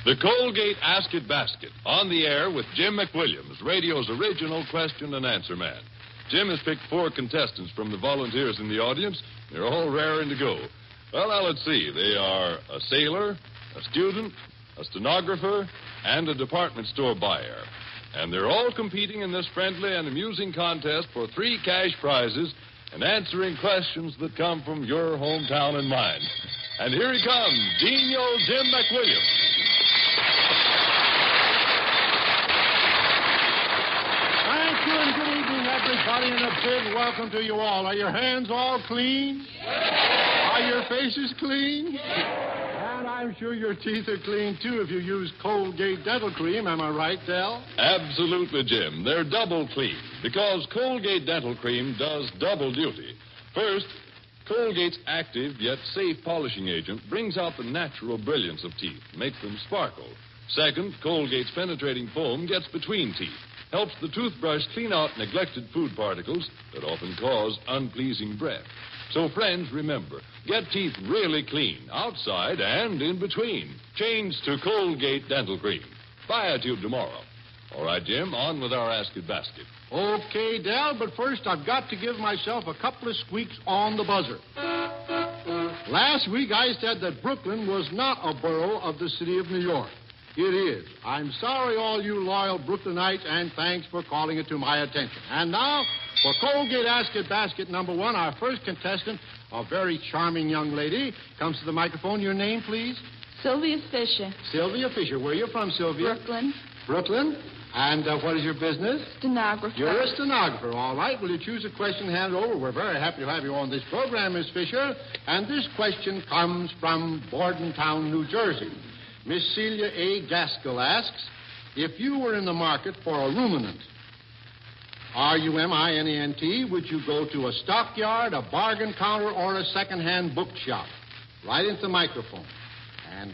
The Colgate Ask It Basket, on the air with Jim McWilliams, radio's original question and answer man. Jim has picked 4 contestants from the volunteers in the audience. They're all raring to go. Well, now let's see. They are a sailor, a student, a stenographer, and a department store buyer. And they're all competing in this friendly and amusing contest for 3 cash prizes and answering questions that come from your hometown and mine. And here he comes, Genial Jim McWilliams. Thank you and good evening, everybody, and a big welcome to you all. Are your hands all clean? Are your faces clean? And I'm sure your teeth are clean, too, if you use Colgate dental cream. Am I right, Del? Absolutely, Jim. They're double clean because Colgate dental cream does double duty. First, Colgate's active yet safe polishing agent brings out the natural brilliance of teeth, makes them sparkle. Second, Colgate's penetrating foam gets between teeth, helps the toothbrush clean out neglected food particles that often cause unpleasing breath. So, friends, remember, get teeth really clean, outside and in between. Change to Colgate dental cream. Buy a tube tomorrow. All right, Jim, on with our Ask It Basket. Okay, Del, but first I've got to give myself a couple of squeaks on the buzzer. Last week I said that Brooklyn was not a borough of the city of New York. It is. I'm sorry, all you loyal Brooklynites, and thanks for calling it to my attention. And now, for Colgate Ask It Basket number 1, our first contestant, a very charming young lady, comes to the microphone. Your name, please? Sylvia Fisher. Sylvia Fisher. Where are you from, Sylvia? Brooklyn. Brooklyn? And what is your business? Stenographer. You're a stenographer, all right. Will you choose a question and hand it over? We're very happy to have you on this program, Miss Fisher. And this question comes from Bordentown, New Jersey. Miss Celia A. Gaskell asks, if you were in the market for a ruminant, R-U-M-I-N-A-N-T, would you go to a stockyard, a bargain counter, or a second-hand bookshop? Right into the microphone. And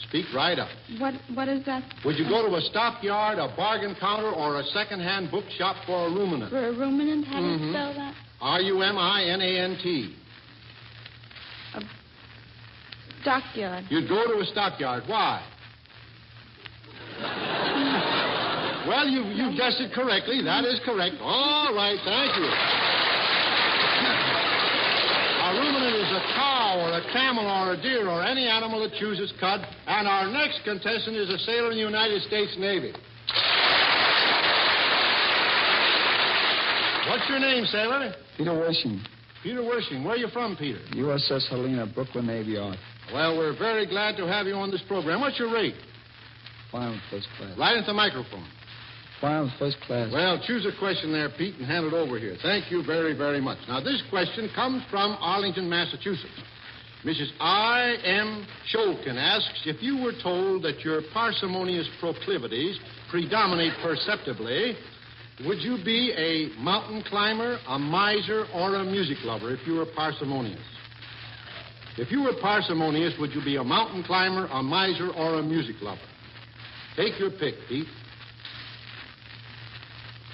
speak right up. What is that? Would you go to a stockyard, a bargain counter, or a second-hand bookshop for a ruminant? For a ruminant? How do you spell that? R-U-M-I-N-A-N-T. A stockyard. You'd go to a stockyard. Why? Well, you guessed it correctly. That is correct. All right, thank you. A ruminant is a cow or a camel or a deer or any animal that chews cud. And our next contestant is a sailor in the United States Navy. What's your name, sailor? Peter Wershing. Peter Wershing. Where are you from, Peter? USS Helena, Brooklyn Navy Yard. Well, we're very glad to have you on this program. What's your rate? Fine, first class. Right into the microphone. Fine, first class. Well, choose a question there, Pete, and hand it over here. Thank you very, very much. Now, this question comes from Arlington, Massachusetts. Mrs. I.M. Shulkin asks, if you were told that your parsimonious proclivities predominate perceptibly, would you be a mountain climber, a miser, or a music lover if you were parsimonious? If you were parsimonious, would you be a mountain climber, a miser, or a music lover? Take your pick, Pete.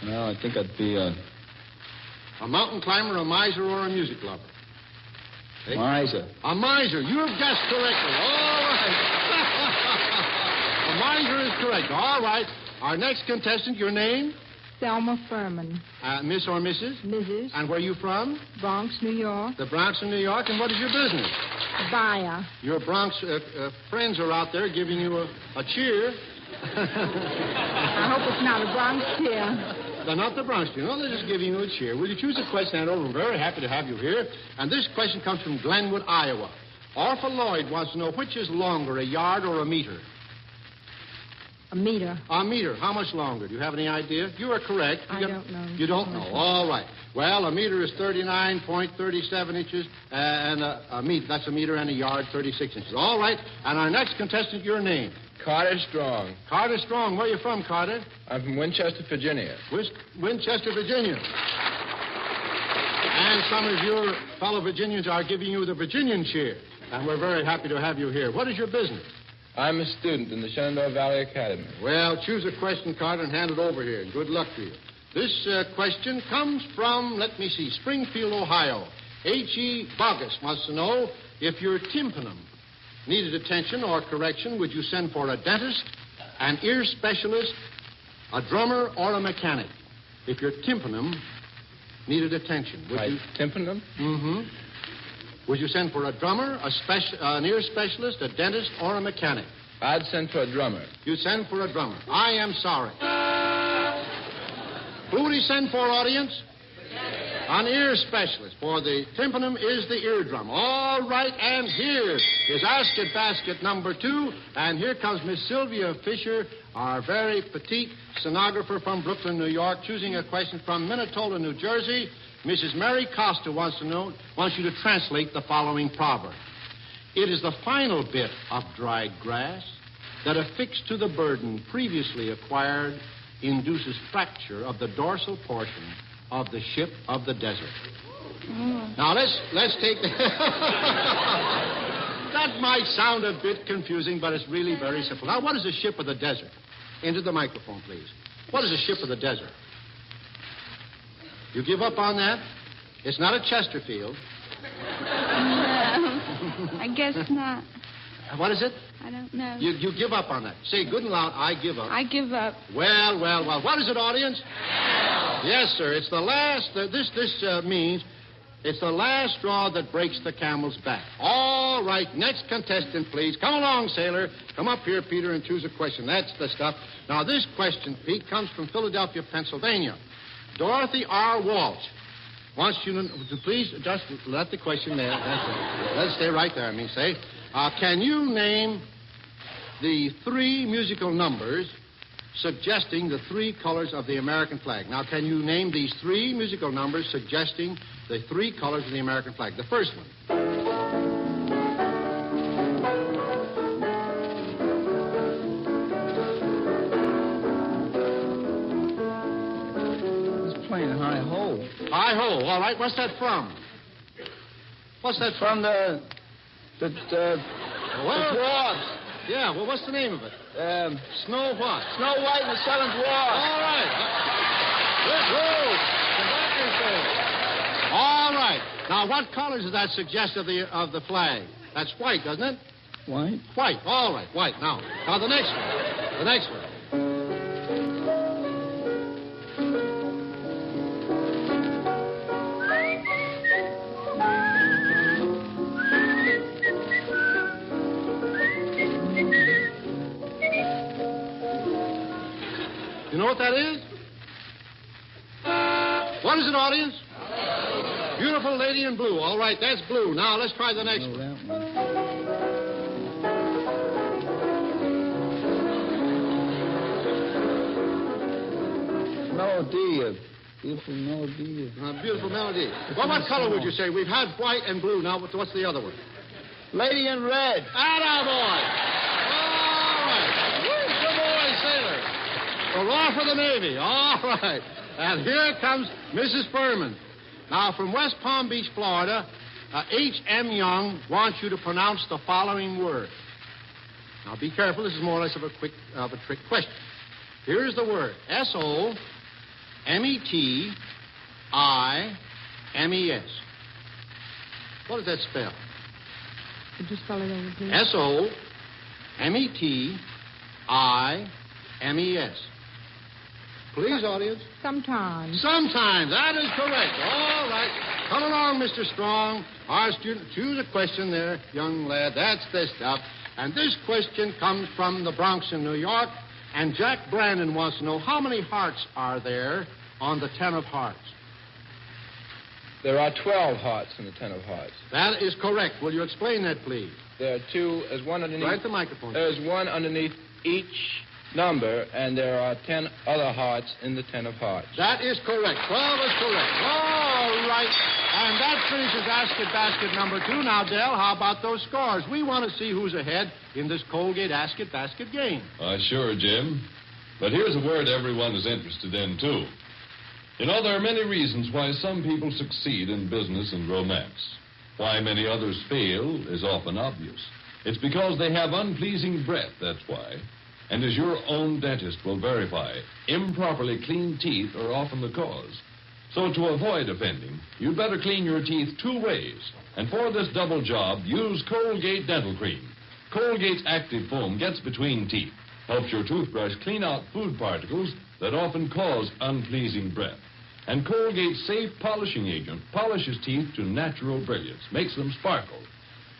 Well, I think I'd be a mountain climber, a miser, or a music lover? miser. A miser. You have guessed correctly. All right. A miser is correct. All right. Our next contestant, your name? Thelma Furman. Miss or Mrs.? Mrs. And where are you from? Bronx, New York. The Bronx in New York. And what is your business? Buyer. Your Bronx friends are out there giving you a cheer. I hope it's not a Bronx cheer. They're not the Bronx cheer. No, they're just giving you a cheer. Will you choose a question and over? We're very happy to have you here. And this question comes from Glenwood, Iowa. Arthur Lloyd wants to know which is longer, a yard or a meter? A meter. A meter. How much longer? Do you have any idea? You are correct. I don't know. You don't know. All right. Well, a meter is 39.37 inches, and that's a meter, and a yard, 36 inches. All right. And our next contestant, your name? Carter Strong. Carter Strong. Where are you from, Carter? I'm from Winchester, Virginia. Winchester, Virginia. And some of your fellow Virginians are giving you the Virginian cheer. And we're very happy to have you here. What is your business? I'm a student in the Shenandoah Valley Academy. Well, choose a question, Carter, and hand it over here. Good luck to you. This question comes from, Springfield, Ohio. H.E. Bogus wants to know if your tympanum needed attention or correction, would you send for a dentist, an ear specialist, a drummer, or a mechanic? If your tympanum needed attention, would you... Tympanum? Mm-hmm. Would you send for a drummer, an ear specialist, a dentist, or a mechanic? I'd send for a drummer. You'd send for a drummer. I am sorry. Who would he send for, audience? An ear specialist, for the tympanum is the eardrum. All right, and here is Ask It Basket number 2. And here comes Miss Sylvia Fisher, our very petite stenographer from Brooklyn, New York, choosing a question from Minnesota, New Jersey. Mrs. Mary Costa wants you to translate the following proverb. It is the final bit of dried grass that affixed to the burden previously acquired induces fracture of the dorsal portion of the ship of the desert. Now, let's take... That might sound a bit confusing, but it's really very simple. Now, what is a ship of the desert? Into the microphone, please. What is a ship of the desert? You give up on that? It's not a Chesterfield. No, I guess not. What is it? I don't know. You give up on that. Say good and loud, I give up. I give up. Well. What is it, audience? Yes, sir. It's the last... This means it's the last straw that breaks the camel's back. All right, next contestant, please. Come along, sailor. Come up here, Peter, and choose a question. That's the stuff. Now, this question, Pete, comes from Philadelphia, Pennsylvania. Dorothy R. Walsh wants you to please just let the question there. Let it stay right there, say. Can you name the 3 musical numbers suggesting the 3 colors of the American flag? Now, can you name these 3 musical numbers suggesting the 3 colors of the American flag? The first one. Playing hi-ho. Hi-ho. All right. What's that from? What's that From the Well, dwarfs. Yeah, well, what's the name of it? Snow what? Snow White and the Seven Dwarfs. All right. All right. Now, what colors does that suggest of the flag? That's white, doesn't it? White. White. All right, white. Now the next one. The next one. You know what that is? What is it, audience? Beautiful lady in blue. All right, that's blue. Now, let's try the next one. That one. Melody. A beautiful melody. Beautiful melody. Well, what color would you say? We've had white and blue. Now, what's the other one? Lady in red. Attaboy! All right. Good boy, sailor. Hurrah for the Navy. All right. And here comes Mrs. Furman. Now, from West Palm Beach, Florida, H.M. Young wants you to pronounce the following word. Now, be careful. This is more or less of a trick question. Here is the word. S-O-M-E-T-I-M-E-S. What does that spell? Could you spell it over, please? S-O-M-E-T-I-M-E-S. Please, audience. Sometimes. Sometimes. That is correct. All right. Come along, Mr. Strong. Our student, choose a question there, young lad. That's the stuff. And this question comes from the Bronx in New York. And Jack Brandon wants to know, how many hearts are there on the 10 of hearts? There are 12 hearts in the 10 of hearts. That is correct. Will you explain that, please? There are 2, there's one underneath... Right at the microphone. There's one underneath each number, and there are 10 other hearts in the 10 of hearts. That is correct. 12 is correct. All right. And that finishes Ask It Basket number 2. Now, Del, how about those scores? We want to see who's ahead in this Colgate Ask It Basket game. Sure, Jim. But here's a word everyone is interested in, too. You know, there are many reasons why some people succeed in business and romance. Why many others fail is often obvious. It's because they have unpleasing breath, that's why. And as your own dentist will verify, improperly cleaned teeth are often the cause. So to avoid offending, you'd better clean your teeth 2 ways. And for this double job, use Colgate Dental Cream. Colgate's active foam gets between teeth, helps your toothbrush clean out food particles that often cause unpleasing breath. And Colgate's safe polishing agent polishes teeth to natural brilliance, makes them sparkle.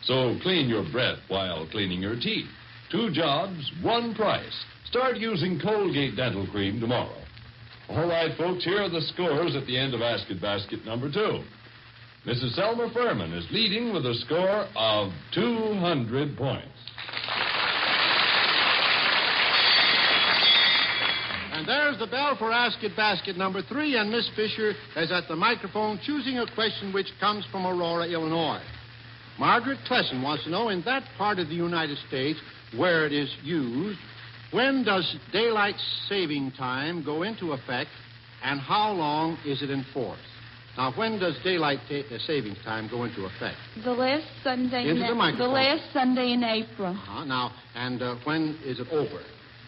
So clean your breath while cleaning your teeth. 2 jobs, 1 price. Start using Colgate Dental Cream tomorrow. All right, folks, here are the scores at the end of Ask It Basket number 2. Mrs. Selma Furman is leading with a score of 200 points. And there's the bell for Ask It Basket number 3, and Miss Fisher is at the microphone choosing a question which comes from Aurora, Illinois. Margaret Klesson wants to know, in that part of the United States where it is used, when does daylight saving time go into effect, and how long is it enforced? Now, when does daylight savings time go into effect? The last Sunday. Into the microphone. The last Sunday in April. Now, and when is it over?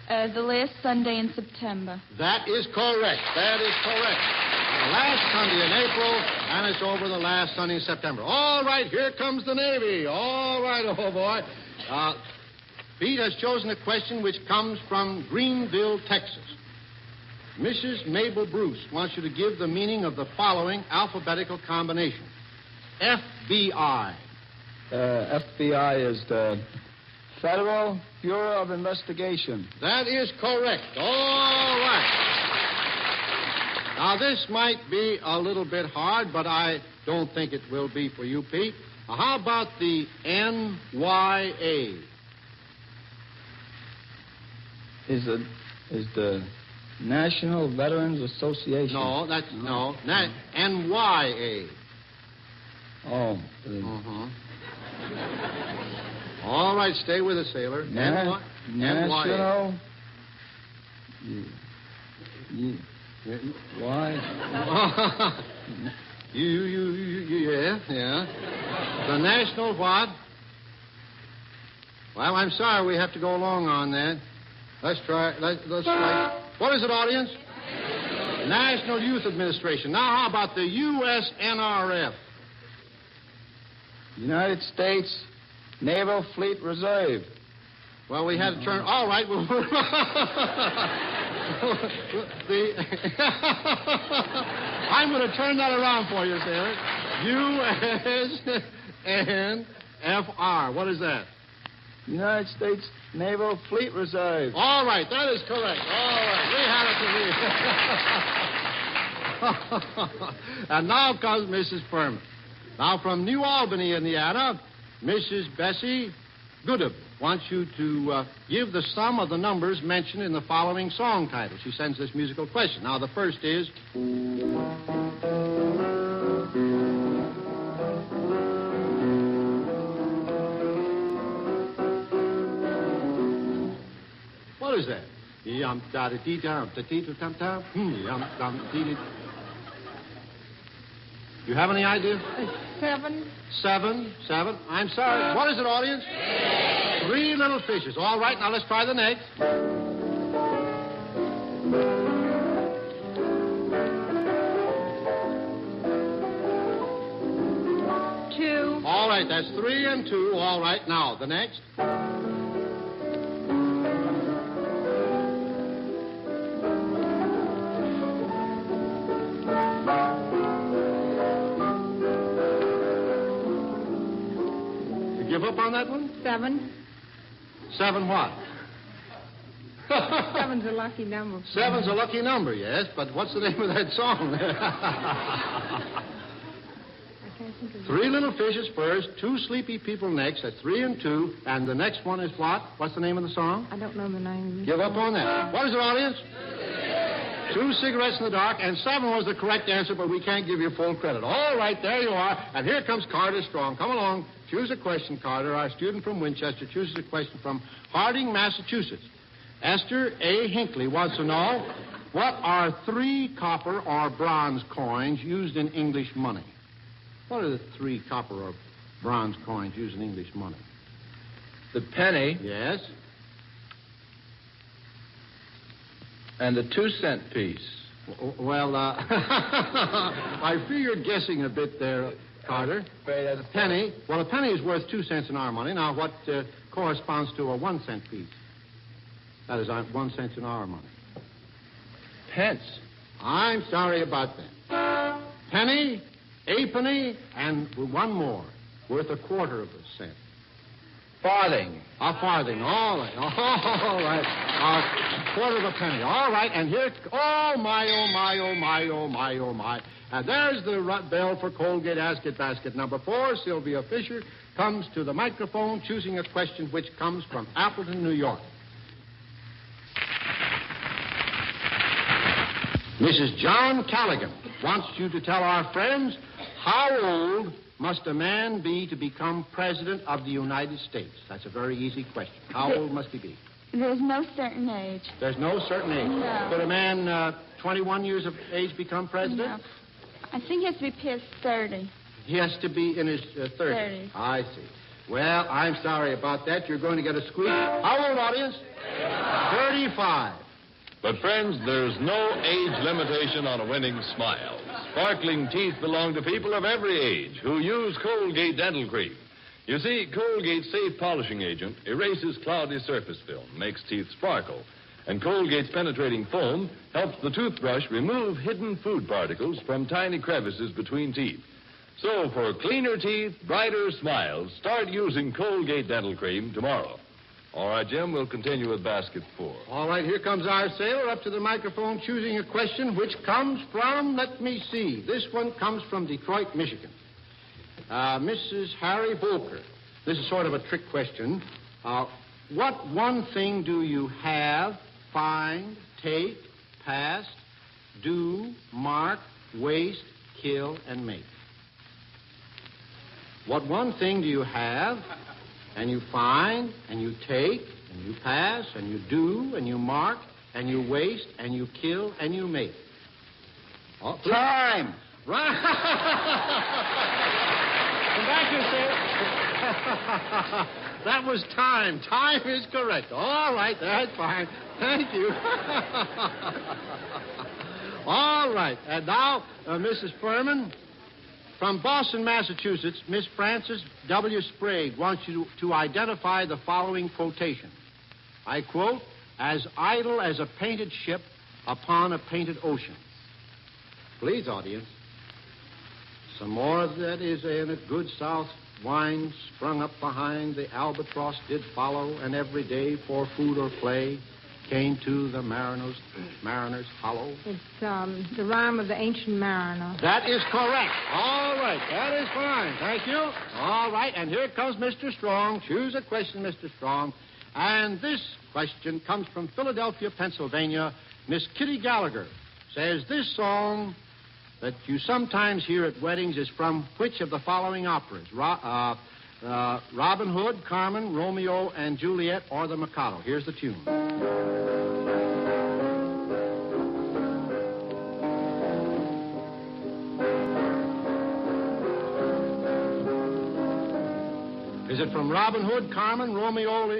The last Sunday in September. That is correct. That is correct. The last Sunday in April, and it's over the last Sunday in September. All right, here comes the Navy. All right, oh boy. Pete has chosen a question which comes from Greenville, Texas. Mrs. Mabel Bruce wants you to give the meaning of the following alphabetical combination. FBI. FBI is the Federal Bureau of Investigation. That is correct. All right. Now, this might be a little bit hard, but I don't think it will be for you, Pete. Now, how about the NYA? Is the National Veterans Association. No, that's no. NYA. Oh. All right, stay with us, sailor. National. Why? Yeah. The National what? Well, I'm sorry we have to go along on that. Let's try. Let's try. What is it, audience? National Youth Administration. Now, how about the USNRF? United States Naval Fleet Reserve. Well, we had to turn. All right. I'm going to turn that around for you, sailor. USNFR. What is that? United States Naval Fleet Reserve. All right, that is correct. All right, we had it to read. And now comes Mrs. Furman. Now, from New Albany, Indiana, Mrs. Bessie Goodham wants you to give the sum of the numbers mentioned in the following song title. She sends this musical question. Now, the first is... What is that? You have any idea? 7. 7. I'm sorry. What is it, audience? 3 little fishes. All right, now let's try the next. 2. All right, that's 3 and 2. All right, now the next. Give up on that one? 7. 7 what? 7's a lucky number. 7's a lucky number, yes, but what's the name of that song? I can't think of it. 3 little fishes first, 2 sleepy people next. That's 3 and 2. And the next one is what? What's the name of the song? I don't know the name. Give up on that. What is it, audience? 2 cigarettes in the dark, and 7 was the correct answer, but we can't give you full credit. All right, there you are. And here comes Carter Strong. Come along. Choose a question, Carter. Our student from Winchester chooses a question from Harding, Massachusetts. Esther A. Hinckley wants to know, what are 3 copper or bronze coins used in English money? What are the 3 copper or bronze coins used in English money? The penny Yes. and the 2-cent piece. Well, I fear you're guessing a bit there, Carter. That's A penny. Well, a penny is worth 2 cents in our money. Now, what corresponds to a 1 cent piece. That is 1 cent in our money. Pence. I'm sorry about that. Penny, a penny, and one more, worth a quarter of a cent. Farthing. A farthing. All right. All right. A quarter of a penny. All right. And here, oh, my, oh, my, oh, my, oh, my, oh, my. And there's the bell for Colgate Ask It Basket. Number 4, Sylvia Fisher comes to the microphone choosing a question which comes from Appleton, New York. Mrs. John Callaghan wants you to tell our friends how old must a man be to become president of the United States? That's a very easy question. How old must he be? There's no certain age. There's no certain age. No. Could a man 21 years of age become president? No. I think he has to be past 30. He has to be in his 30s. 30s. I see. Well, I'm sorry about that. You're going to get a squeak. How old, audience? 35. But, friends, there's no age limitation on a winning smile. Sparkling teeth belong to people of every age who use Colgate dental cream. You see, Colgate's safe polishing agent erases cloudy surface film, makes teeth sparkle. And Colgate's penetrating foam helps the toothbrush remove hidden food particles from tiny crevices between teeth. So, for cleaner teeth, brighter smiles, start using Colgate dental cream tomorrow. All right, Jim, we'll continue with basket 4. All right, here comes our sailor up to the microphone choosing a question which comes from, let me see, this one comes from Detroit, Michigan. Mrs. Harry Volker. This is sort of a trick question. What one thing do you have, find, take, pass, do, mark, waste, kill, and make? What one thing do you have, and you find, and you take, and you pass, and you do, and you mark, and you waste, and you kill, and you make? Oh, Time. right. Come back here, sir. That was time. Time is correct. All right, that's fine. Thank you. All right. And now, Mrs. Furman, from Boston, Massachusetts, Miss Frances W. Sprague wants you to identify the following quotation. I quote, "As idle as a painted ship upon a painted ocean." Please, audience. Some more of that is in it. Good south wine sprung up behind the albatross did follow, and every day for food or play came to the mariner's hollow. It's the rhyme of the ancient mariner. That is correct. All right. That is fine. Thank you. All right. And here comes Mr. Strong. Choose a question, Mr. Strong. And this question comes from Philadelphia, Pennsylvania. Miss Kitty Gallagher says this song that you sometimes hear at weddings is from which of the following operas? Robin Hood, Carmen, Romeo and Juliet, or The Mikado. Here's the tune. Is it from Robin Hood, Carmen, Romeo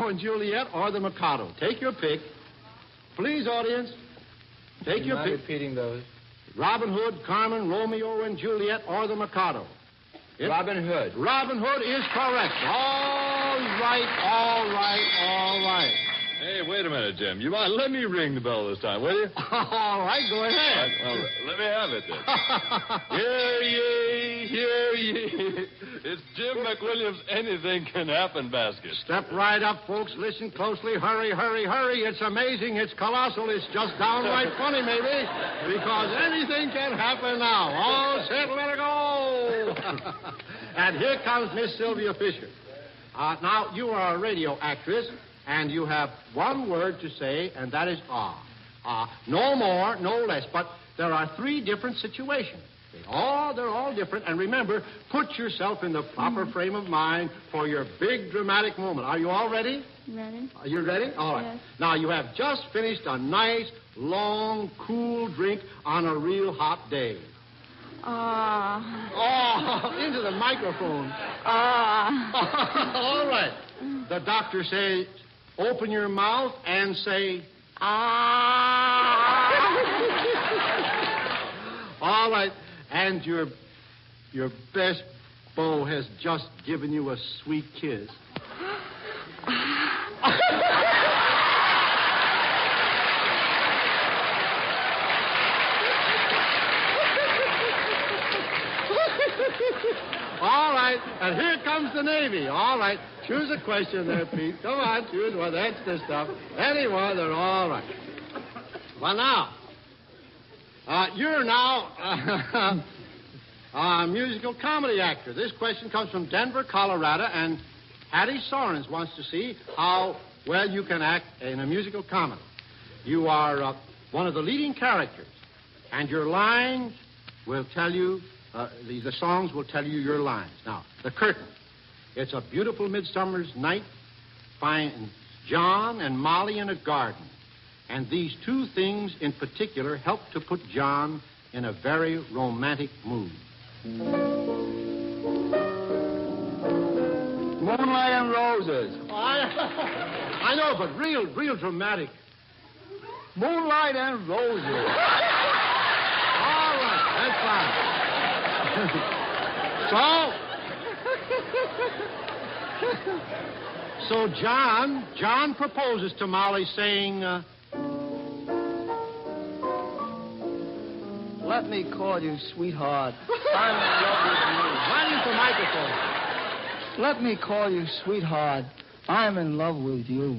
and Juliet, or The Mikado? Take your pick. Please, audience. Take your pick. Repeating those. Robin Hood, Carmen, Romeo and Juliet, or The Mikado? Robin Hood. Robin Hood is correct. All right, all right, all right. Hey, wait a minute, Jim. You mind let me ring the bell this time, will you? All right, go ahead. Well, let me have it then. Hear ye, hear ye. It's Jim McWilliams' Anything Can Happen basket. Step right up, folks. Listen closely. Hurry, hurry, hurry. It's amazing. It's colossal. It's just downright funny, maybe, because anything can happen now. All set, let it go. And here comes Miss Sylvia Fisher. Now, you are a radio actress, and you have one word to say, and that is ah. No more, no less. But there are 3 different situations. They're all different. And remember, put yourself in the proper frame of mind for your big dramatic moment. Are you all ready? Ready? Are you ready? All right. Yes. Now, you have just finished a nice, long, cool drink on a real hot day. Oh, into the microphone. All right. The doctor says, open your mouth and say, All right. And your best beau has just given you a sweet kiss. All right, and here comes the Navy. All right, choose a question there, Pete. Come on, choose one. That's the stuff. Any one, they're all right. Well, now, you're now a musical comedy actor. This question comes from Denver, Colorado, and Hattie Sorens wants to see how well you can act in a musical comedy. You are one of the leading characters, and your lines will tell you, the songs will tell you your lines. Now, the curtain. It's a beautiful midsummer's night. Find John and Molly in a garden. And these two things in particular help to put John in a very romantic mood. Moonlight and roses. I know, but real dramatic. Moonlight and roses. All right, that's fine. So John proposes to Molly saying, Let me call you sweetheart. I'm in love with you. right into the microphone. Let me call you sweetheart. I'm in love with you.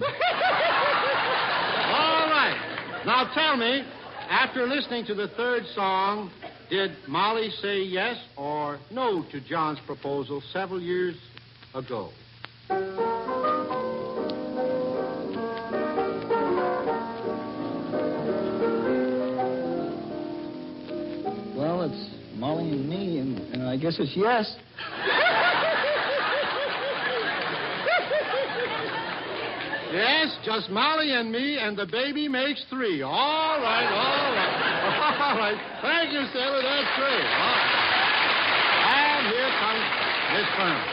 All right. Now tell me, after listening to the third song, did Molly say yes or no to John's proposal several years ago? Well, it's Molly and me, and I guess it's yes. Yes, just Molly and me, and the baby makes three. All right, all right. All right. Thank you, Sailor. That's three. All right. And here comes Miss Furman.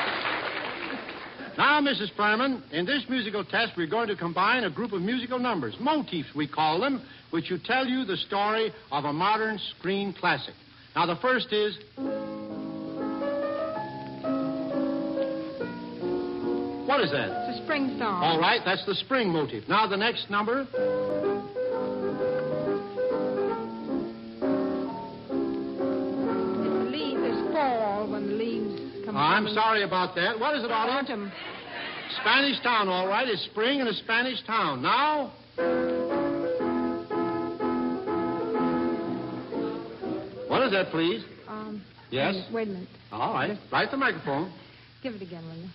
Now, Mrs. Furman, in this musical test, we're going to combine a group of musical numbers, motifs we call them, which will tell you the story of a modern screen classic. Now, the first is... What is that? It's a spring song. All right, that's the spring motif. Now, the next number... It's the leaves. It's fall when the leaves come. I'm sorry about that. What is it, audience? Autumn. Spanish town, all right. It's spring in a Spanish town. Now... What is that, please? Yes? Wait a minute. All right. Right the microphone. Give it again, will you?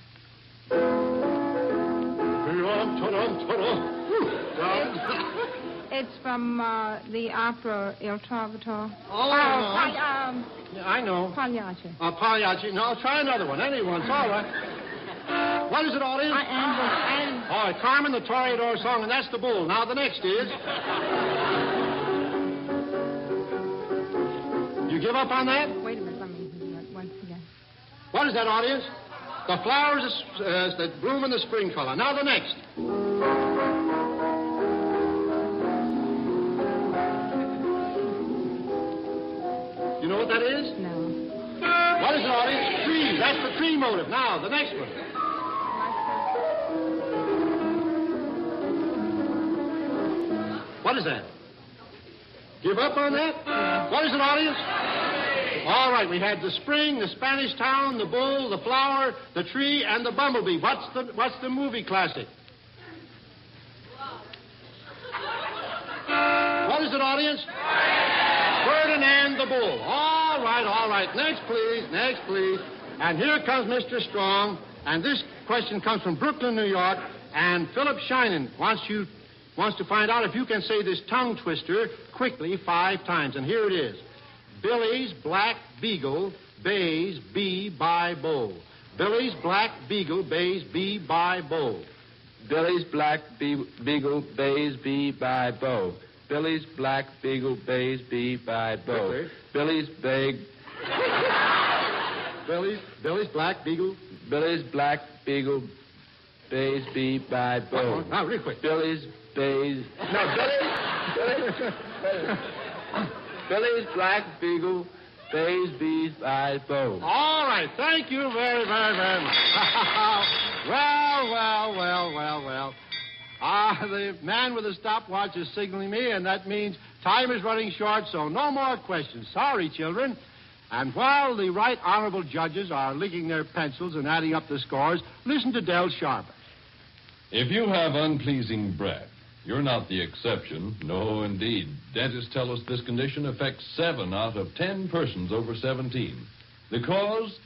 It's from the opera Il Trovatore. Oh, I know. Pagliacci. Pagliacci. No, try another one. Anyone's all right. What is it, audience? All right, Carmen the Toreador song, and that's the bull. Now, the next is... You give up on that? Wait a minute. Let me do that once again. What is that, audience? The flowers that bloom in the spring color. Now, the next. You know what that is? No. What is it, audience? Tree. That's the tree motive. Now, the next one. What is that? Give up on that? What is it, audience? All right, we had the spring, the Spanish town, the bull, the flower, the tree, and the bumblebee. What's the movie classic? What is it, audience? Ferdinand the Bull. All right. Next, please. And here comes Mr. Strong, and this question comes from Brooklyn, New York, and Philip Shinen wants to find out if you can say this tongue twister quickly 5 times, and here it is. Billy's black beagle bays bee by bowl. Billy's black beagle bays bee by bowl. Billy's black beagle bays bee by bow. Billy's black beagle bays bee by bow. Quickly. Billy's black beagle. Billy's black beagle bays bee by bow. Now, real quick. Billy's black beagle bays bees by bow. All right. Thank you very, very, very much. Well. The man with the stopwatch is signaling me, and that means time is running short, so no more questions. Sorry, children. And while the right honorable judges are licking their pencils and adding up the scores, listen to Del Sharbutt. If you have unpleasing breath, you're not the exception. No, indeed. Dentists tell us this condition affects 7 out of 10 persons over 17. The cause?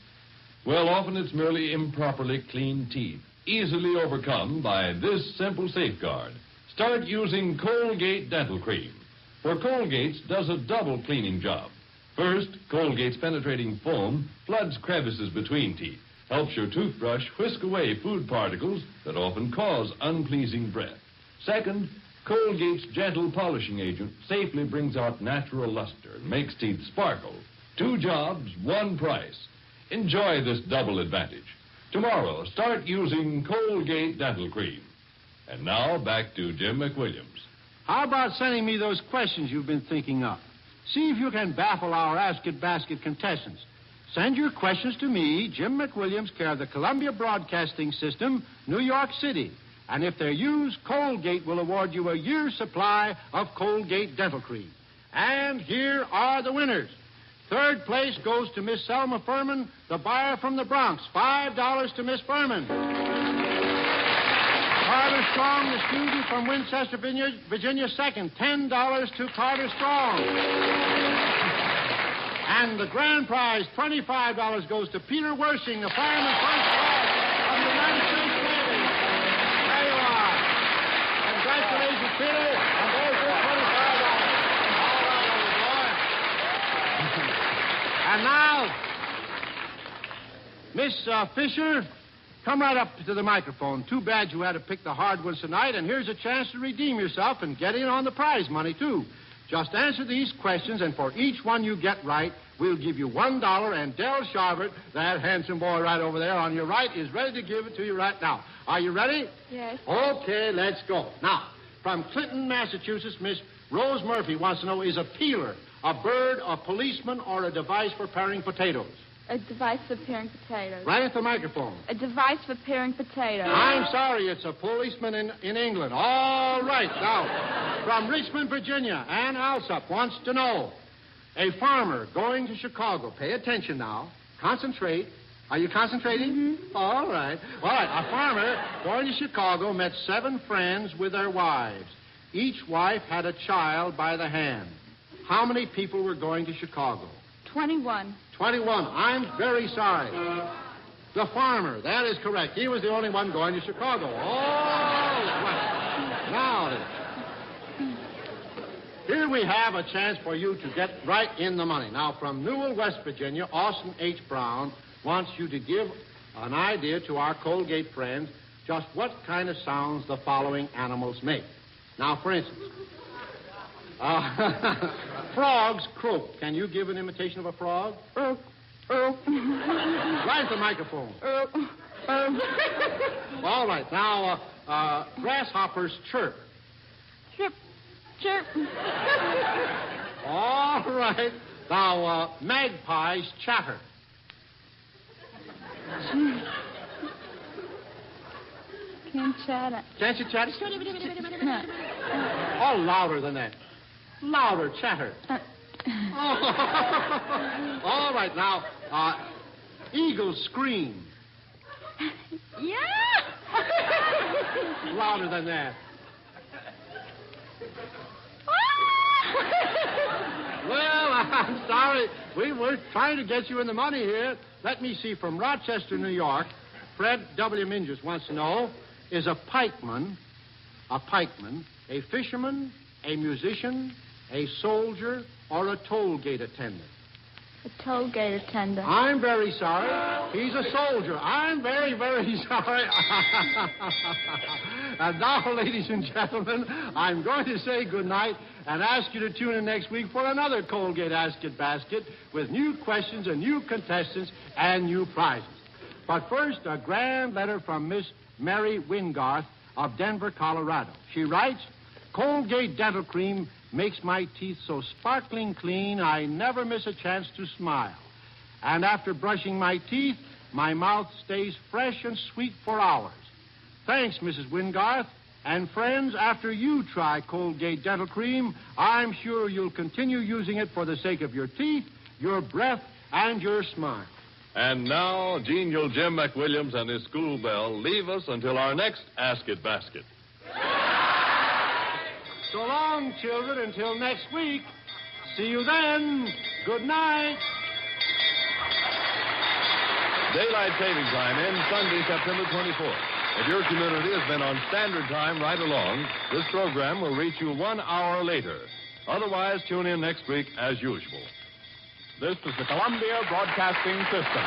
Well, often it's merely improperly cleaned teeth, easily overcome by this simple safeguard. Start using Colgate Dental Cream. For Colgate's does a double cleaning job. First, Colgate's penetrating foam floods crevices between teeth, helps your toothbrush whisk away food particles that often cause unpleasing breath. Second, Colgate's gentle polishing agent safely brings out natural luster and makes teeth sparkle. 2 jobs, 1 price. Enjoy this double advantage. Tomorrow, start using Colgate Dental Cream. And now, back to Jim McWilliams. How about sending me those questions you've been thinking up? See if you can baffle our Ask It Basket contestants. Send your questions to me, Jim McWilliams, care of the Columbia Broadcasting System, New York City. And if they're used, Colgate will award you a year's supply of Colgate Dental Cream. And here are the winners. 3rd place goes to Miss Selma Furman, the buyer from the Bronx. $5 to Miss Furman. Carter Strong, the student from Winchester, Virginia, 2nd. $10 to Carter Strong. And the grand prize, $25, goes to Peter Wersing, the fireman first class of the United States Navy. There you are. Congratulations, Peter. And there's your $25. All right, old boy. And now, Miss Fisher, come right up to the microphone. Too bad you had to pick the hard ones tonight, and here's a chance to redeem yourself and get in on the prize money, too. Just answer these questions, and for each one you get right, we'll give you $1, and Del Sharbutt, that handsome boy right over there on your right, is ready to give it to you right now. Are you ready? Yes. Okay, let's go. Now, from Clinton, Massachusetts, Miss Rose Murphy wants to know, is a peeler a bird, a policeman, or a device for paring potatoes? A device for paring potatoes. Right at the microphone. A device for paring potatoes. I'm sorry, it's a policeman in England. All right. Now, from Richmond, Virginia, Ann Alsop wants to know, a farmer going to Chicago. Pay attention now. Concentrate. Are you concentrating? Mm-hmm. All right. All right. A farmer going to Chicago met 7 friends with their wives. Each wife had a child by the hand. How many people were going to Chicago? 21. 21. I'm very sorry. The farmer. That is correct. He was the only one going to Chicago. Oh, well. Now, here we have a chance for you to get right in the money. Now, from Newell, West Virginia, Austin H. Brown wants you to give an idea to our Colgate friends just what kind of sounds the following animals make. Now, for instance, frogs croak. Can you give an imitation of a frog? Right at the microphone. All right. Now, grasshoppers chirp. Chirp, chirp. All right. Now, magpies chatter. Can't chatter. Can't you chatter? No. Oh, louder than that. Louder, chatter. All right, now, eagles scream. Yeah. Louder than that. Well, I'm sorry. We were trying to get you in the money here. Let me see. From Rochester, New York, Fred W. Mingus wants to know, is a pikeman, a fisherman, a musician, a soldier, or a toll gate attendant? A toll gate attendant. I'm very sorry. He's a soldier. I'm very, very sorry. And now, ladies and gentlemen, I'm going to say goodnight and ask you to tune in next week for another Colgate Ask It Basket with new questions and new contestants and new prizes. But first, a grand letter from Miss Mary Wingarth of Denver, Colorado. She writes, Colgate Dental Cream makes my teeth so sparkling clean, I never miss a chance to smile. And after brushing my teeth, my mouth stays fresh and sweet for hours. Thanks, Mrs. Wingarth. And friends, after you try Colgate Dental Cream, I'm sure you'll continue using it for the sake of your teeth, your breath, and your smile. And now, genial Jim McWilliams and his school bell leave us until our next Ask It Basket. So long, children, until next week. See you then. Good night. Daylight saving time ends Sunday, September 24th. If your community has been on standard time right along, this program will reach you 1 hour later. Otherwise, tune in next week as usual. This is the Columbia Broadcasting System.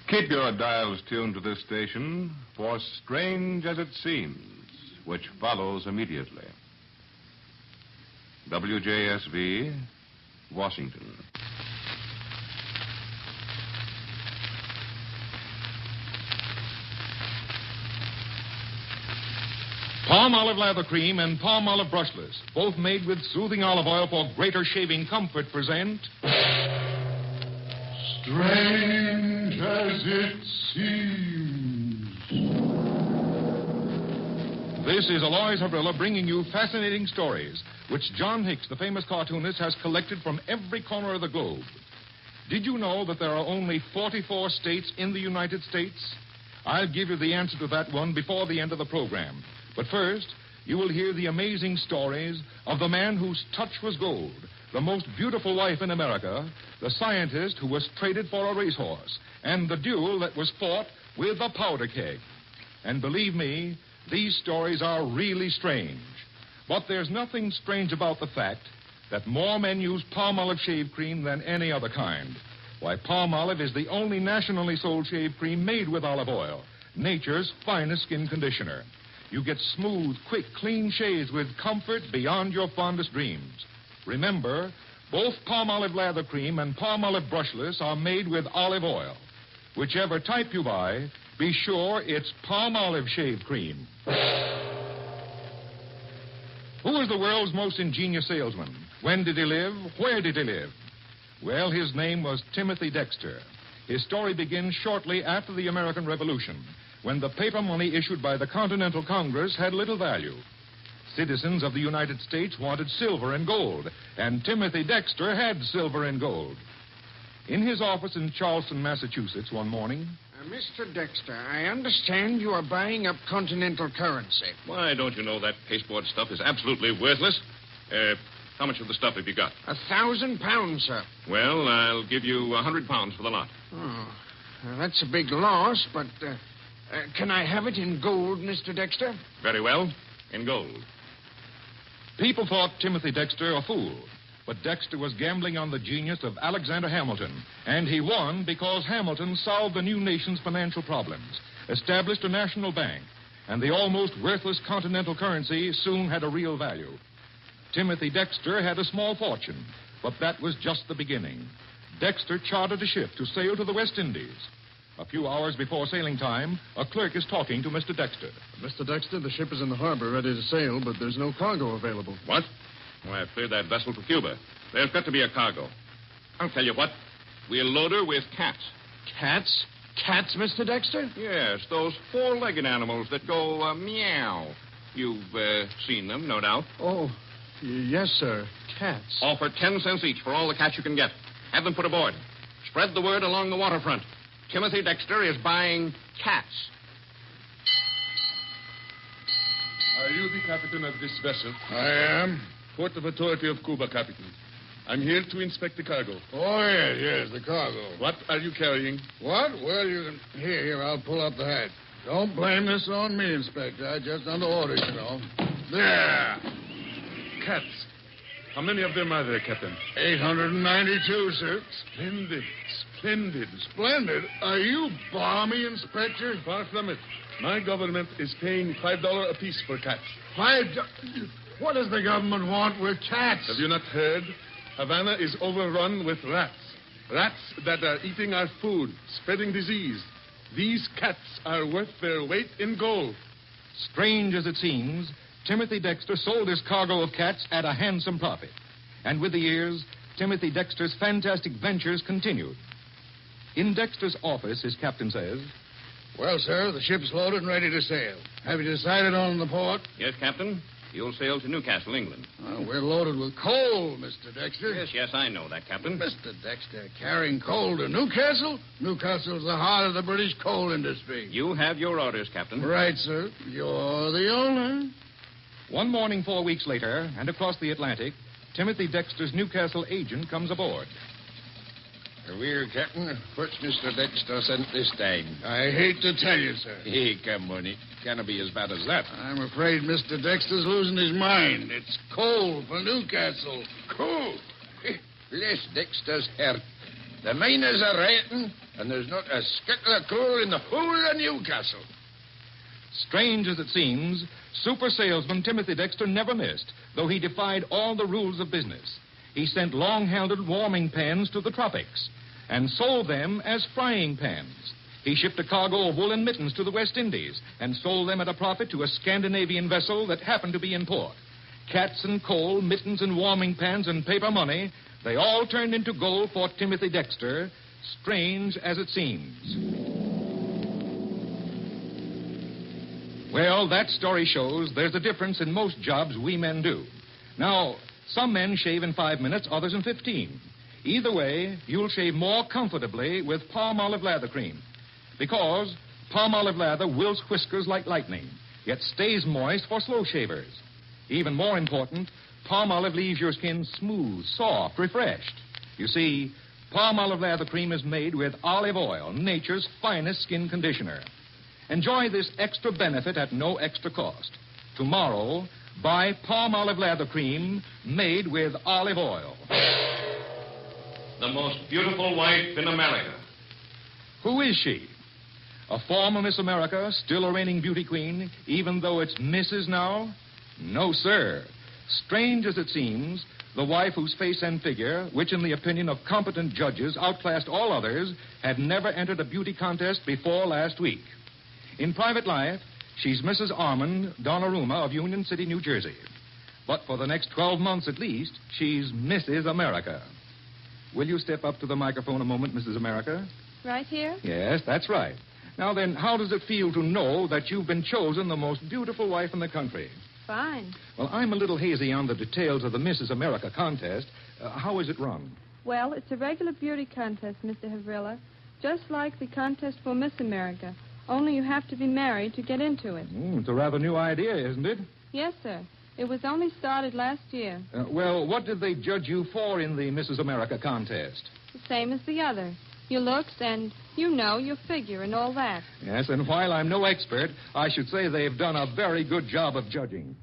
Keep your dials tuned to this station for Strange as It Seems, which follows immediately. WJSV, Washington. Palm olive lather cream and palm olive brushless, both made with soothing olive oil for greater shaving comfort, present Strange as It Seems. This is Alois Havrilla bringing you fascinating stories, which John Hicks, the famous cartoonist, has collected from every corner of the globe. Did you know that there are only 44 states in the United States? I'll give you the answer to that one before the end of the program. But first, you will hear the amazing stories of the man whose touch was gold, the most beautiful wife in America, the scientist who was traded for a racehorse, and the duel that was fought with a powder keg. And believe me, these stories are really strange. But there's nothing strange about the fact that more men use palm olive shave cream than any other kind. Why, palm olive is the only nationally sold shave cream made with olive oil, nature's finest skin conditioner. You get smooth, quick, clean shaves with comfort beyond your fondest dreams. Remember, both palm olive lather cream and palm olive brushless are made with olive oil. Whichever type you buy, be sure it's palm olive shave cream. Who was the world's most ingenious salesman? When did he live? Where did he live? Well, his name was Timothy Dexter. His story begins shortly after the American Revolution, when the paper money issued by the Continental Congress had little value. Citizens of the United States wanted silver and gold, and Timothy Dexter had silver and gold. In his office in Charleston, Massachusetts, one morning... Mr. Dexter, I understand you are buying up Continental currency. Why, don't you know that pasteboard stuff is absolutely worthless? How much of the stuff have you got? 1,000 pounds, sir. Well, I'll give you 100 pounds for the lot. Oh, that's a big loss, but can I have it in gold, Mr. Dexter? Very well, in gold. People thought Timothy Dexter a fool, but Dexter was gambling on the genius of Alexander Hamilton, and he won because Hamilton solved the new nation's financial problems, established a national bank, and the almost worthless continental currency soon had a real value. Timothy Dexter had a small fortune, but that was just the beginning. Dexter chartered a ship to sail to the West Indies. A few hours before sailing time, a clerk is talking to Mr. Dexter. Mr. Dexter, the ship is in the harbor ready to sail, but there's no cargo available. What? Well, I've cleared that vessel for Cuba. There's got to be a cargo. I'll tell you what. We'll load her with cats. Cats? Cats, Mr. Dexter? Yes, those four-legged animals that go meow. You've seen them, no doubt. Oh, yes, sir. Cats. Offer 10 cents each for all the cats you can get. Have them put aboard. Spread the word along the waterfront. Timothy Dexter is buying cats. Are you the captain of this vessel? I am. Port of Authority of Cuba, Captain. I'm here to inspect the cargo. Oh, yes, the cargo. What are you carrying? What? Well, you can... Here, I'll pull up the hatch. Don't blame this on me, Inspector. I just under orders, you know. There. Cats. How many of them are there, Captain? 892, sir. Splendid. Splendid. Splendid. Are you balmy, Inspector? Far from it. My government is paying $5 apiece for cats. What does the government want with cats? Have you not heard? Havana is overrun with rats. Rats that are eating our food, spreading disease. These cats are worth their weight in gold. Strange as it seems, Timothy Dexter sold his cargo of cats at a handsome profit. And with the years, Timothy Dexter's fantastic ventures continued. In Dexter's office, his captain says, Well, sir, the ship's loaded and ready to sail. Have you decided on the port? Yes, Captain. You'll sail to Newcastle, England. Oh, we're loaded with coal, Mr. Dexter. Yes, I know that, Captain. Mr. Dexter, carrying coal to Newcastle? Newcastle's the heart of the British coal industry. You have your orders, Captain. Right, sir. You're the owner. One morning 4 weeks later, and across the Atlantic, Timothy Dexter's Newcastle agent comes aboard. Well, Captain, what's Mr. Dexter sent this time? I hate to tell you, sir. Hey, come on, it can't be as bad as that. I'm afraid Mr. Dexter's losing his mind. It's coal for Newcastle. Cool. Bless Dexter's heart. The miners are rioting, and there's not a skickle of coal in the whole of Newcastle. Strange as it seems, super salesman Timothy Dexter never missed, though he defied all the rules of business. He sent long-handled warming pans to the tropics and sold them as frying pans. He shipped a cargo of woolen mittens to the West Indies and sold them at a profit to a Scandinavian vessel that happened to be in port. Cats and coal, mittens and warming pans and paper money, they all turned into gold for Timothy Dexter, strange as it seems. Well, that story shows there's a difference in most jobs we men do. Now, some men shave in 5 minutes, others in 15. Either way, you'll shave more comfortably with palm olive lather cream. Because palm olive lather wilts whiskers like lightning, yet stays moist for slow shavers. Even more important, palm olive leaves your skin smooth, soft, refreshed. You see, palm olive lather cream is made with olive oil, nature's finest skin conditioner. Enjoy this extra benefit at no extra cost. Tomorrow, buy palm olive lather cream made with olive oil. The most beautiful wife in America. Who is she? A former Miss America, still a reigning beauty queen, even though it's Mrs. now? No, sir. Strange as it seems, the wife whose face and figure, which in the opinion of competent judges outclassed all others, had never entered a beauty contest before last week. In private life, she's Mrs. Armand Donnarumma of Union City, New Jersey. But for the next 12 months at least, she's Mrs. America. Will you step up to the microphone a moment, Mrs. America? Right here? Yes, that's right. Now then, how does it feel to know that you've been chosen the most beautiful wife in the country? Fine. Well, I'm a little hazy on the details of the Mrs. America contest. How is it run? Well, it's a regular beauty contest, Mr. Havrilla, just like the contest for Miss America. Only you have to be married to get into it. It's a rather new idea, isn't it? Yes, sir. It was only started last year. Well, what did they judge you for in the Mrs. America contest? The same as the other. Your looks and, your figure and all that. Yes, and while I'm no expert, I should say they've done a very good job of judging.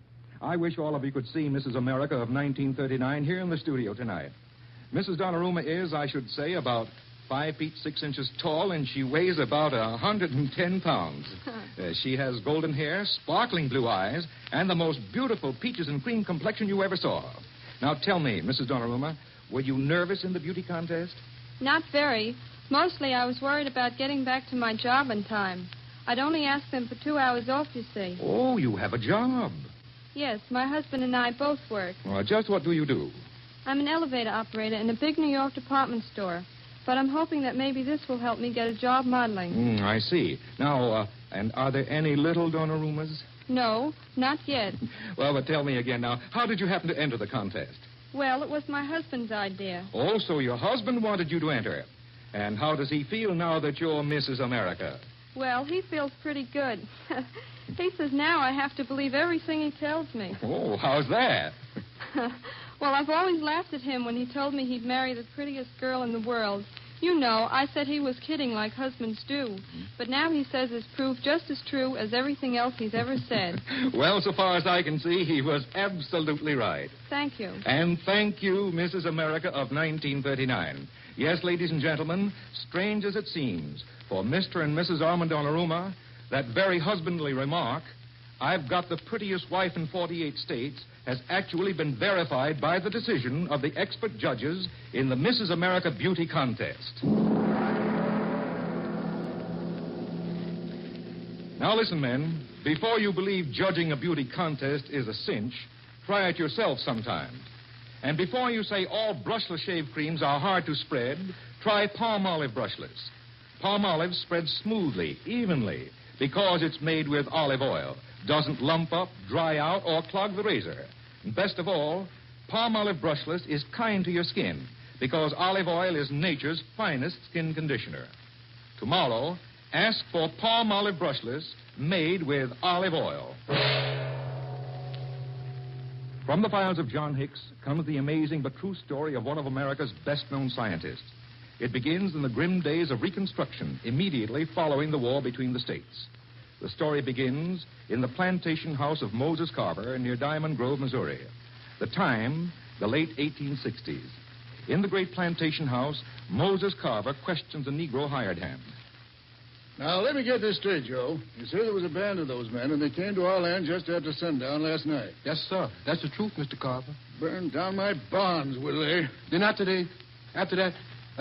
I wish all of you could see Mrs. America of 1939 here in the studio tonight. Mrs. Donnarumma is, I should say, about 5 feet 6 inches tall, and she weighs about 110 pounds. She has golden hair, sparkling blue eyes, and the most beautiful peaches and cream complexion you ever saw. Now tell me, Mrs. Donnarumma, were you nervous in the beauty contest? Not very. Mostly I was worried about getting back to my job in time. I'd only asked them for 2 hours off, you see. Oh, you have a job. Yes, my husband and I both work. Well, just what do you do? I'm an elevator operator in a big New York department store. But I'm hoping that maybe this will help me get a job modeling. I see. Now, and are there any little Donnarummas? No, not yet. Well, but tell me again now, how did you happen to enter the contest? Well, it was my husband's idea. Oh, so your husband wanted you to enter. And how does he feel now that you're Mrs. America? Well, he feels pretty good. He says now I have to believe everything he tells me. Oh, how's that? Well, I've always laughed at him when he told me he'd marry the prettiest girl in the world. I said he was kidding like husbands do. But now he says it's proved just as true as everything else he's ever said. Well, so far as I can see, he was absolutely right. Thank you. And thank you, Mrs. America of 1939. Yes, ladies and gentlemen, strange as it seems, for Mr. and Mrs. Armand Donnarumma, that very husbandly remark, "I've got the prettiest wife in 48 states," has actually been verified by the decision of the expert judges in the Mrs. America Beauty Contest. Now, Now listen, men. Before you believe judging a beauty contest is a cinch, try it yourself sometime. And before you say all brushless shave creams are hard to spread, try palm olive brushless. Palm olive spreads smoothly, evenly, because it's made with olive oil. Doesn't lump up, dry out, or clog the razor. And best of all, palm olive brushless is kind to your skin, because olive oil is nature's finest skin conditioner. Tomorrow, ask for palm olive brushless made with olive oil. From the files of John Hicks comes the amazing but true story of one of America's best-known scientists. It begins in the grim days of Reconstruction, immediately following the war between the states. The story begins in the plantation house of Moses Carver near Diamond Grove, Missouri. The time, the late 1860s. In the great plantation house, Moses Carver questions a Negro hired hand. Now, let me get this straight, Joe. You say there was a band of those men, and they came to our land just after sundown last night. Yes, sir. That's the truth, Mr. Carver. Burned down my barns, will they? Then after that,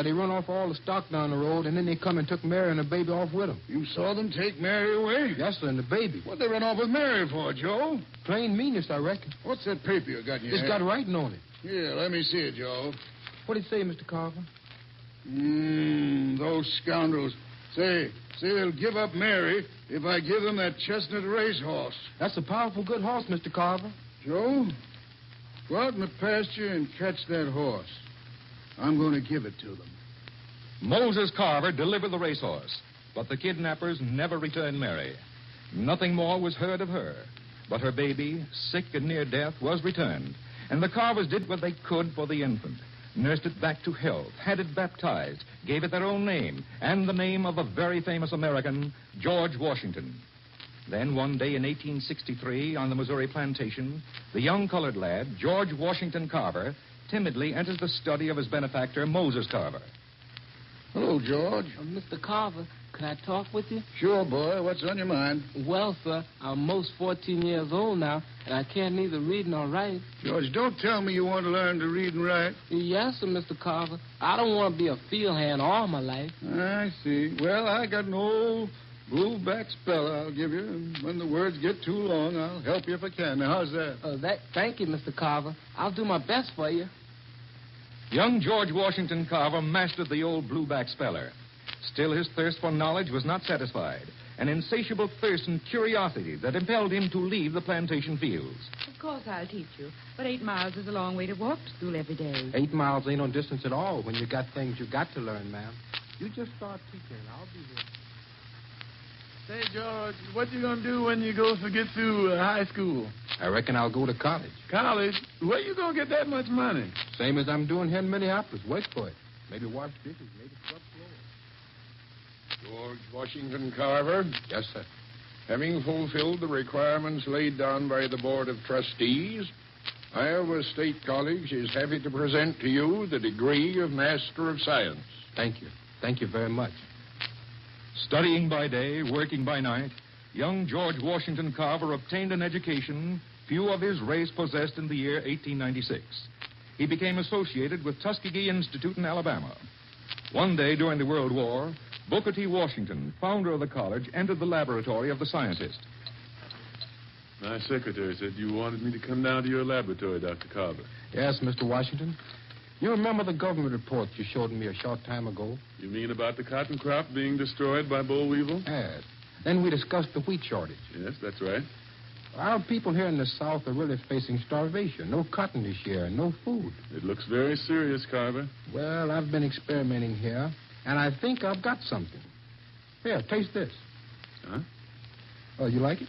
they run off all the stock down the road, and then they come and took Mary and the baby off with them. You saw them take Mary away? Yes, sir, and the baby. What'd they run off with Mary for, Joe? Plain meanness, I reckon. What's that paper you got in your It's hand? got writing on it. Here, let me see it, Joe. What'd it say, Mr. Carver? Those scoundrels. Say they'll give up Mary if I give them that chestnut racehorse. That's a powerful good horse, Mr. Carver. Joe, go out in the pasture and catch that horse. I'm going to give it to them. Moses Carver delivered the racehorse, but the kidnappers never returned Mary. Nothing more was heard of her. But her baby, sick and near death, was returned, and the Carvers did what they could for the infant. Nursed it back to health, had it baptized, gave it their own name, and the name of a very famous American, George Washington. Then one day in 1863, on the Missouri plantation, the young colored lad, George Washington Carver, timidly enters the study of his benefactor, Moses Carver. Hello, George. Mr. Carver, can I talk with you? Sure, boy. What's on your mind? Well, sir, I'm most 14 years old now, and I can't neither read nor write. George, don't tell me you want to learn to read and write. Yes, sir, Mr. Carver. I don't want to be a field hand all my life. I see. Well, I got an old blue-back speller I'll give you, and when the words get too long, I'll help you if I can. Now, how's that? Thank you, Mr. Carver. I'll do my best for you. Young George Washington Carver mastered the old blueback speller. Still, his thirst for knowledge was not satisfied. An insatiable thirst and curiosity that impelled him to leave the plantation fields. Of course I'll teach you, but 8 miles is a long way to walk to school every day. 8 miles ain't no distance at all when you got things you got to learn, ma'am. You just start teaching, and I'll be here. Say, George, what you gonna do when you get through high school? I reckon I'll go to college. College? Where you gonna get that much money? Same as I'm doing here in Minneapolis. Work for it. Maybe wash dishes, maybe scrub floors. George Washington Carver, Yes, sir. having fulfilled the requirements laid down by the Board of Trustees, Iowa State College is happy to present to you the degree of Master of Science. Thank you. Thank you very much. Studying by day, working by night, young George Washington Carver obtained an education few of his race possessed in the year 1896. He became associated with Tuskegee Institute in Alabama. One day during the World War, Booker T. Washington, founder of the college, entered the laboratory of the scientist. My secretary said you wanted me to come down to your laboratory, Dr. Carver. Yes, Mr. Washington. You remember the government report you showed me a short time ago? You mean about the cotton crop being destroyed by boll weevil? Yes. Then we discussed the wheat shortage. Yes, that's right. Our people here in the South are really facing starvation. No cotton this year, no food. It looks very serious, Carver. Well, I've been experimenting here, and I think I've got something. Here, taste this. Huh? Oh, you like it?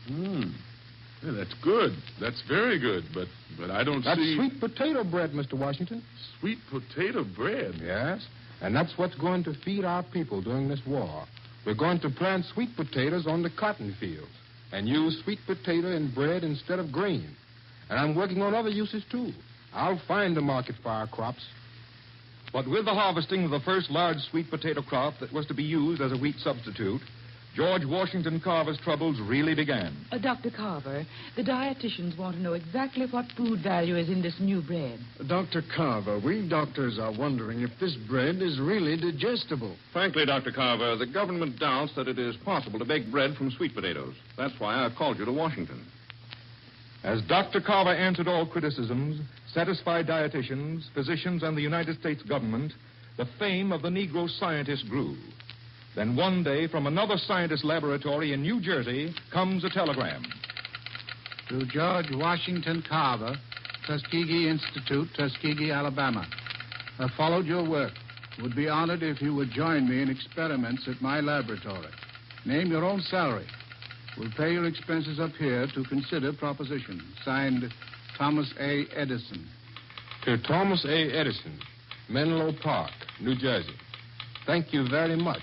Yeah, that's good. That's very good, but I don't That's see... sweet potato bread, Mr. Washington. Sweet potato bread? Yes, and that's what's going to feed our people during this war. We're going to plant sweet potatoes on the cotton fields and use sweet potato in bread instead of grain. And I'm working on other uses, too. I'll find a market for our crops. But with the harvesting of the first large sweet potato crop that was to be used as a wheat substitute, George Washington Carver's troubles really began. Dr. Carver, the dietitians want to know exactly what food value is in this new bread. Dr. Carver, we doctors are wondering if this bread is really digestible. Frankly, Dr. Carver, the government doubts that it is possible to bake bread from sweet potatoes. That's why I called you to Washington. As Dr. Carver answered all criticisms, satisfied dietitians, physicians, and the United States government, the fame of the Negro scientist grew. Then one day, from another scientist laboratory in New Jersey, comes a telegram. To George Washington Carver, Tuskegee Institute, Tuskegee, Alabama. I followed your work. Would be honored if you would join me in experiments at my laboratory. Name your own salary. We'll pay your expenses up here to consider proposition. Signed, Thomas A. Edison. To Thomas A. Edison, Menlo Park, New Jersey. Thank you very much.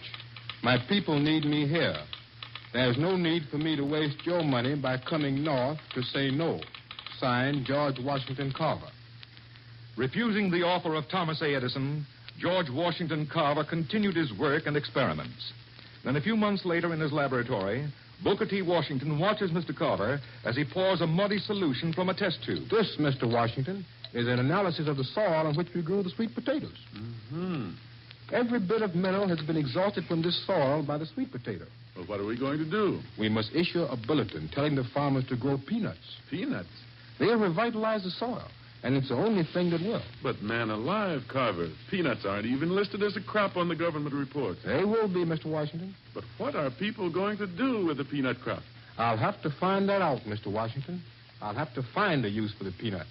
My people need me here. There's no need for me to waste your money by coming north to say no. Signed, George Washington Carver. Refusing the offer of Thomas A. Edison, George Washington Carver continued his work and experiments. Then a few months later in his laboratory, Booker T. Washington watches Mr. Carver as he pours a muddy solution from a test tube. This, Mr. Washington, is an analysis of the soil on which we grew the sweet potatoes. Mm-hmm. Every bit of mineral has been exhausted from this soil by the sweet potato. Well, what are we going to do? We must issue a bulletin telling the farmers to grow peanuts. Peanuts? They'll revitalize the soil, and it's the only thing that will. But, man alive, Carver, peanuts aren't even listed as a crop on the government report. They will be, Mr. Washington. But what are people going to do with the peanut crop? I'll have to find that out, Mr. Washington. I'll have to find a use for the peanut.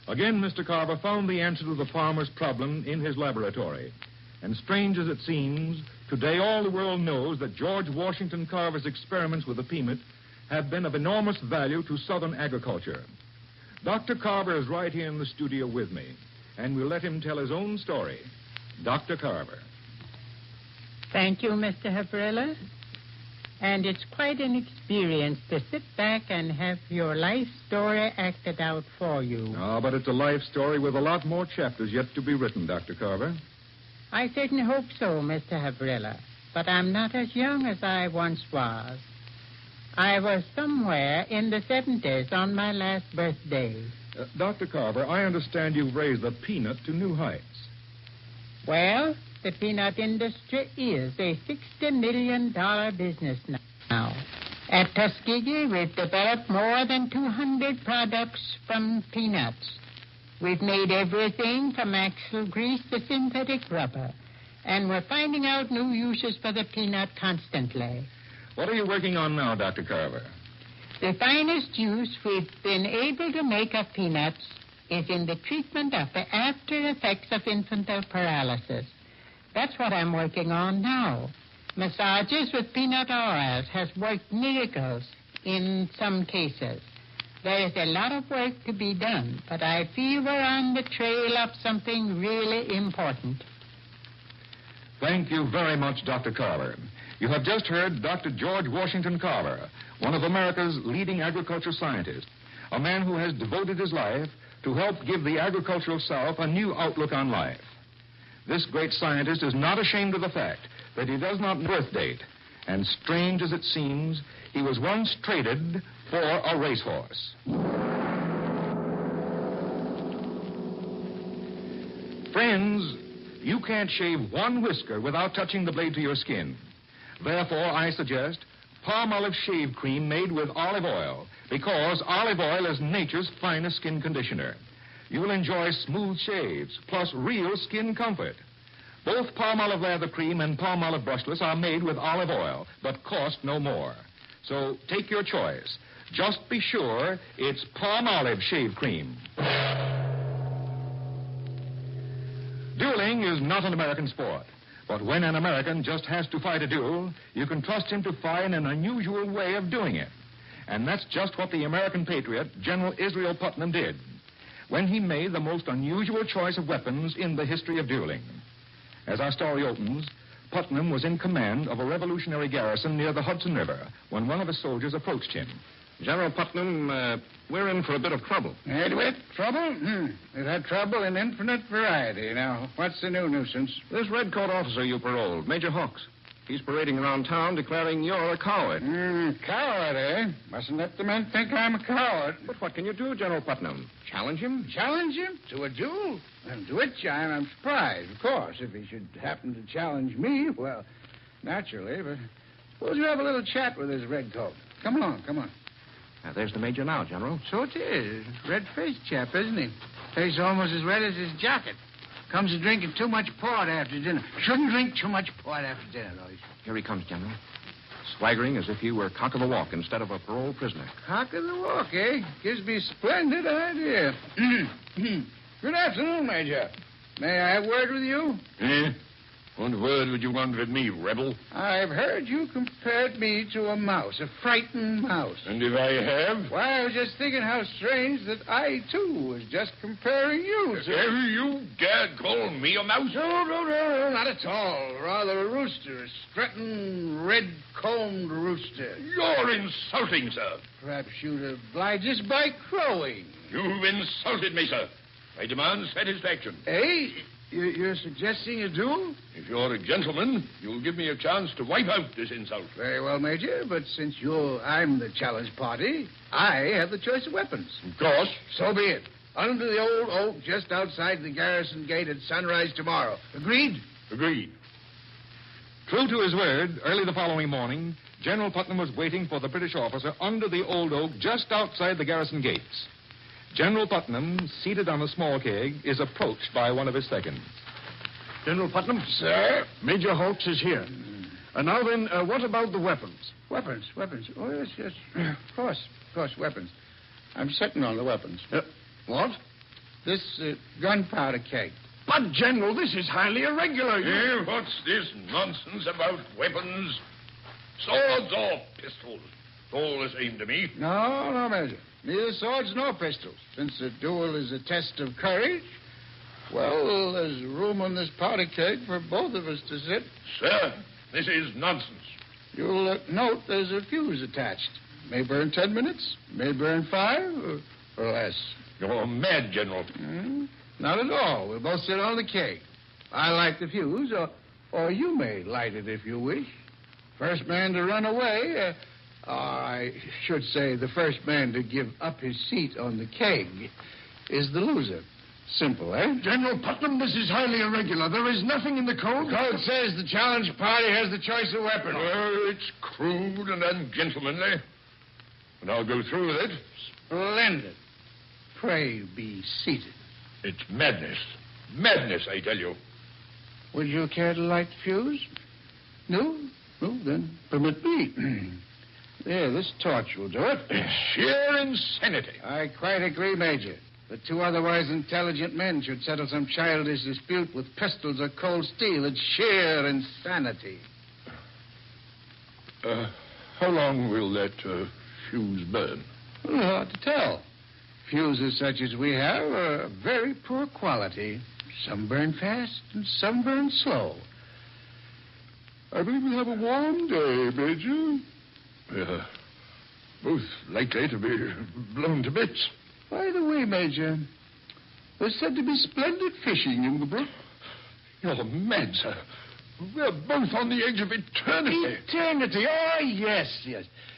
Again, Mr. Carver found the answer to the farmer's problem in his laboratory. And strange as it seems, today all the world knows that George Washington Carver's experiments with the peanut have been of enormous value to Southern agriculture. Dr. Carver is right here in the studio with me, and we'll let him tell his own story. Dr. Carver. Thank you, Mr. Havrilla. And it's quite an experience to sit back and have your life story acted out for you. Oh, but it's a life story with a lot more chapters yet to be written, Dr. Carver. I certainly hope so, Mr. Havrilla. But I'm not as young as I once was. I was somewhere in the 70s on my last birthday. Dr. Carver, I understand you've raised the peanut to new heights. Well, the peanut industry is a $60 million business now. At Tuskegee, we've developed more than 200 products from peanuts. We've made everything from axle grease to synthetic rubber. And we're finding out new uses for the peanut constantly. What are you working on now, Dr. Carver? The finest use we've been able to make of peanuts is in the treatment of the after effects of infantile paralysis. That's what I'm working on now. Massages with peanut oils has worked miracles in some cases. There is a lot of work to be done, but I feel we're on the trail of something really important. Thank you very much, Dr. Carver. You have just heard Dr. George Washington Carver, one of America's leading agricultural scientists, a man who has devoted his life to help give the agricultural South a new outlook on life. This great scientist is not ashamed of the fact that he does not know birth date, and strange as it seems, he was once traded for a racehorse. Friends, you can't shave one whisker without touching the blade to your skin. Therefore, I suggest palm olive shave cream made with olive oil, because olive oil is nature's finest skin conditioner. You'll enjoy smooth shaves, plus real skin comfort. Both palm olive lather cream and palm olive brushless are made with olive oil, but cost no more. So take your choice. Just be sure it's palm olive shave cream. Dueling is not an American sport. But when an American just has to fight a duel, you can trust him to find an unusual way of doing it. And that's just what the American patriot, General Israel Putnam, did when he made the most unusual choice of weapons in the history of dueling. As our story opens, Putnam was in command of a revolutionary garrison near the Hudson River when one of his soldiers approached him. General Putnam, we're in for a bit of trouble. Edward, trouble? We've had trouble in infinite variety. Now, what's the new nuisance? This redcoat officer you paroled, Major Hawks. He's parading around town declaring you're a coward. Coward, eh? Mustn't let the men think I'm a coward. But what can you do, General Putnam? Challenge him? Challenge him to a duel? And to which I'm surprised, of course. If he should happen to challenge me, well, naturally. But suppose you have a little chat with his red coat. Come along, come on. Now, there's the Major now, General. So it is. Red-faced chap, isn't he? Face almost as red as his jacket. Comes to drinking too much port after dinner. Shouldn't drink too much port after dinner, though. Here he comes, General. Swaggering as if he were cock of the walk instead of a parole prisoner. Cock of the walk, eh? Gives me a splendid idea. Good afternoon, Major. May I have a word with you? Eh? What word would you want with me, rebel? I've heard you compared me to a mouse, a frightened mouse. And if I have? Why, I was just thinking how strange that I, too, was just comparing you to... You dare call me a mouse? No, not at all. Rather a rooster, a strutting, red-combed rooster. You're insulting, sir. Perhaps you'd oblige us by crowing. You've insulted me, sir. I demand satisfaction. Eh? You're suggesting a duel? If you're a gentleman, you'll give me a chance to wipe out this insult. Very well, Major, but since I'm the challenge party, I have the choice of weapons. Of course. So be it. Under the old oak just outside the garrison gate at sunrise tomorrow. Agreed? Agreed. True to his word, early the following morning, General Putnam was waiting for the British officer under the old oak just outside the garrison gates. General Putnam, seated on a small keg, is approached by one of his seconds. General Putnam? Sir? Major Holtz is here. Now then, what about the weapons? Weapons. Oh, yes. Of course, weapons. I'm sitting on the weapons. What? This gunpowder keg. But, General, this is highly irregular. What's this nonsense about weapons? Swords or pistols? All the same to me. No, Major. Neither swords nor pistols. Since a duel is a test of courage, well, there's room on this powder keg for both of us to sit. Sir, this is nonsense. You'll note there's a fuse attached. May burn 10 minutes, may burn 5, or less. You're mad, General. Not at all. We'll both sit on the keg. I light the fuse, or you may light it if you wish. First man to run away, I should say the first man to give up his seat on the keg is the loser. Simple, eh? General Putnam, this is highly irregular. There is nothing in the code. The code says the challenge party has the choice of weapon. Well, it's crude and ungentlemanly. But I'll go through with it. Splendid. Pray be seated. It's madness. Madness, I tell you. Would you care to light the fuse? No? Well, then permit me. There, this torch will do it. Sheer insanity. I quite agree, Major. That two otherwise intelligent men should settle some childish dispute with pistols or cold steel. It's sheer insanity. How long will that fuse burn? Well, hard to tell. Fuses such as we have are of very poor quality. Some burn fast and some burn slow. I believe we'll have a warm day, Major. Both likely to be blown to bits. By the way, Major, there's said to be splendid fishing in the brook. You're mad, sir. We're both on the edge of eternity. Eternity? Oh, yes.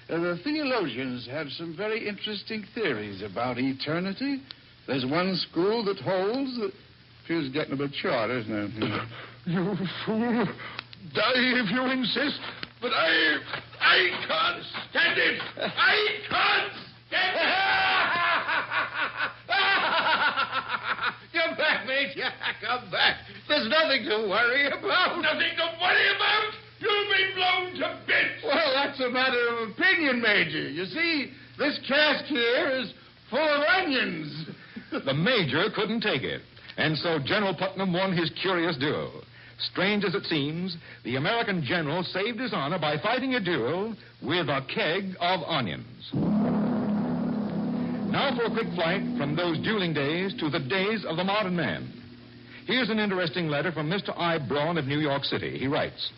The theologians have some very interesting theories about eternity. There's one school that holds that... Fuse getting a bit short, isn't it? You fool. Die if you insist. But I can't stand it. I can't stand it. Come back, Major. Come back. There's nothing to worry about. Nothing to worry about? You'll be blown to bits. Well, that's a matter of opinion, Major. You see, this cask here is full of onions. The Major couldn't take it, and so General Putnam won his curious duel. Strange as it seems, the American general saved his honor by fighting a duel with a keg of onions. Now for a quick flight from those dueling days to the days of the modern man. Here's an interesting letter from Mr. I. Braun of New York City. He writes,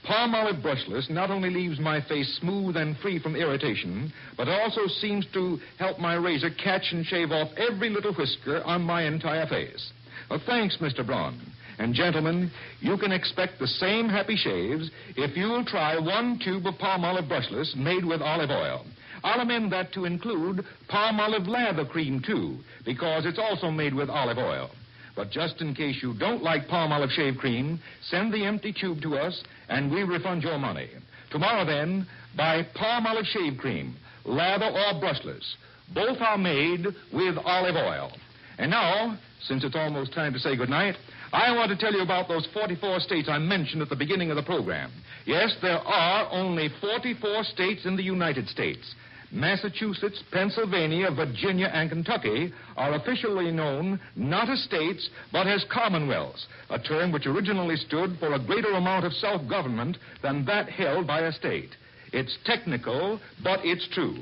Palmolive brushless not only leaves my face smooth and free from irritation, but also seems to help my razor catch and shave off every little whisker on my entire face. Well, thanks, Mr. Braun. And, gentlemen, you can expect the same happy shaves if you'll try 1 tube of palm olive brushless made with olive oil. I'll amend that to include palm olive lather cream, too, because it's also made with olive oil. But just in case you don't like palm olive shave cream, send the empty tube to us, and we'll refund your money. Tomorrow, then, buy palm olive shave cream, lather or brushless. Both are made with olive oil. And now, since it's almost time to say goodnight, I want to tell you about those 44 states I mentioned at the beginning of the program. Yes, there are only 44 states in the United States. Massachusetts, Pennsylvania, Virginia, and Kentucky are officially known not as states, but as commonwealths, a term which originally stood for a greater amount of self-government than that held by a state. It's technical, but it's true.